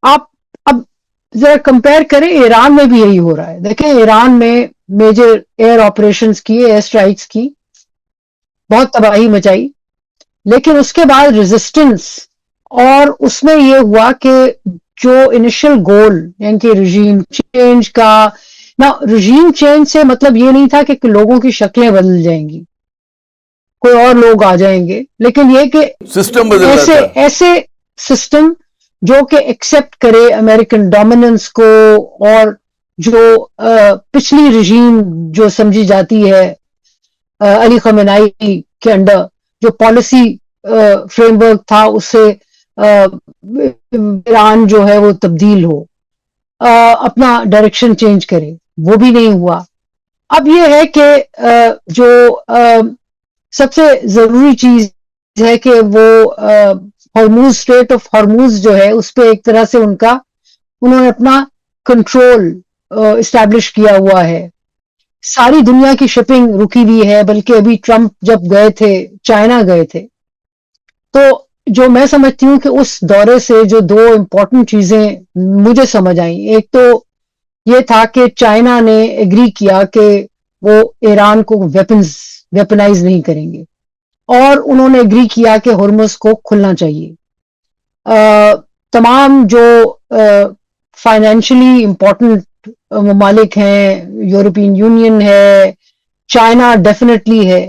آپ اب ذرا کمپیئر کریں، ایران میں بھی یہی ہو رہا ہے. دیکھیں ایران میں میجر ایئر آپریشنز کیے، ایئر سٹرائکس کی، بہت تباہی مچائی، لیکن اس کے بعد ریزسٹنس، اور اس میں یہ ہوا کہ جو انیشل گول یعنی کہ رجیم چینج کا نہ، رجیم چینج سے مطلب یہ نہیں تھا کہ لوگوں کی شکلیں بدل جائیں گی، کوئی اور لوگ آ جائیں گے، لیکن یہ کہ سسٹم بدلنا ایسے تھا. ایسے سسٹم جو کہ ایکسپٹ کرے امریکن ڈومیننس کو، اور جو پچھلی رجیم جو سمجھی جاتی ہے علی خامنائی کے انڈر جو پالیسی فریم ورک تھا، اس سے ایران جو ہے وہ تبدیل ہو، اپنا ڈائریکشن چینج کرے، وہ بھی نہیں ہوا. اب یہ ہے کہ جو سب سے ضروری چیز ہے کہ وہ ہرموز، اسٹریٹ آف ہرموز جو ہے، اس پہ ایک طرح سے انہوں نے اپنا کنٹرول اسٹیبلش کیا ہوا ہے. ساری دنیا کی شپنگ رکی ہوئی ہے، بلکہ ابھی ٹرمپ جب گئے تھے چائنا گئے تھے، تو جو میں سمجھتی ہوں کہ اس دورے سے جو دو امپورٹنٹ چیزیں مجھے سمجھ آئیں، ایک تو یہ تھا کہ چائنا نے ایگری کیا کہ وہ ایران کو ویپنائز نہیں کریں گے، اور انہوں نے ایگری کیا کہ ہرمز کو کھلنا چاہیے. تمام جو فائنینشلی امپورٹنٹ ممالک ہیں، یورپین یونین ہے، چائنا ڈیفینیٹلی ہے،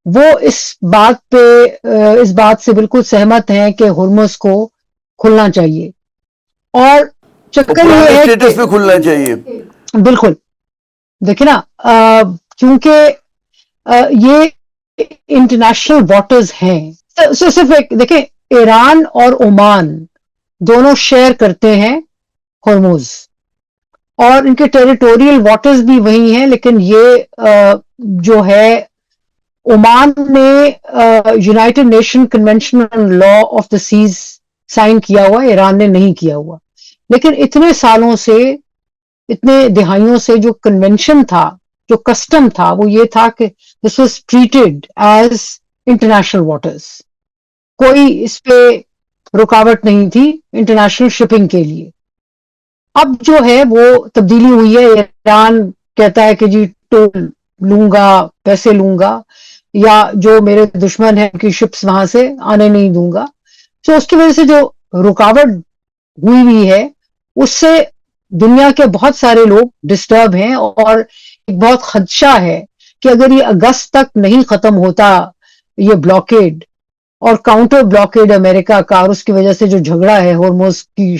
وہ اس بات سے بالکل سہمت ہیں کہ ہرمز کو کھلنا چاہیے. اور چکر پرانے یہ ہے اسٹیٹس پہ کھلنا چاہیے. کہ بالکل دیکھیں نا، کیونکہ یہ انٹرنیشنل واٹرز ہیں. صرف ایک دیکھیں، ایران اور عمان دونوں شیئر کرتے ہیں ہرمز، اور ان کے ٹیریٹوریل واٹرز بھی وہی ہیں، لیکن یہ جو ہے عمان نے United Nation Convention on Law of the Seas sign کیا ہوا، ایران نے نہیں کیا ہوا. لیکن اتنے سالوں سے، اتنے دہائیوں سے جو کنونشن تھا، جو کسٹم تھا، وہ یہ تھا کہ this was treated as international waters. کوئی اس پہ رکاوٹ نہیں تھی انٹرنیشنل شپنگ کے لیے. اب جو ہے وہ تبدیلی ہوئی ہے، ایران کہتا ہے کہ جی ٹول لوں گا، پیسے لوں گا، یا جو میرے دشمن ہیں کی شپس وہاں سے آنے نہیں دوں گا. تو اس کی وجہ سے جو رکاوٹ ہوئی ہے، اس سے دنیا کے بہت سارے لوگ ڈسٹرب ہیں، اور ایک بہت خدشہ ہے کہ اگر یہ اگست تک نہیں ختم ہوتا یہ بلاکیڈ، اور کاؤنٹر بلاکیڈ امریکہ کا، اور اس کی وجہ سے جو جھگڑا ہے ہرمز کی